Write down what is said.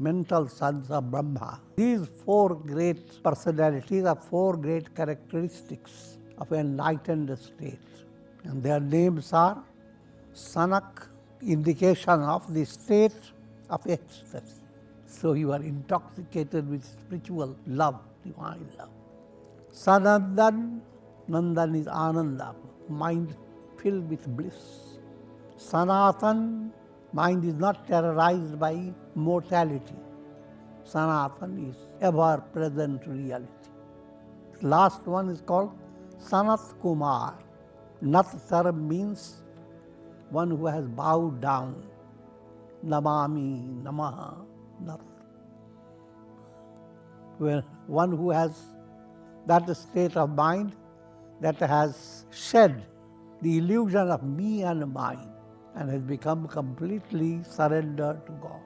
mental sons of Brahma. These four great personalities are four great characteristics of enlightened state. And their names are Sanak, indication of the state of ecstasy. So you are intoxicated with spiritual love, divine love. Sanandan, Nandan is Ananda, mind filled with bliss. Sanatan, mind is not terrorized by mortality. Sanatan is ever-present reality. Last one is called Sanatkumara. Nat term means one who has bowed down. Namami, Namaha, Nat. Well, one who has that state of mind that has shed the illusion of me and mine and has become completely surrendered to God.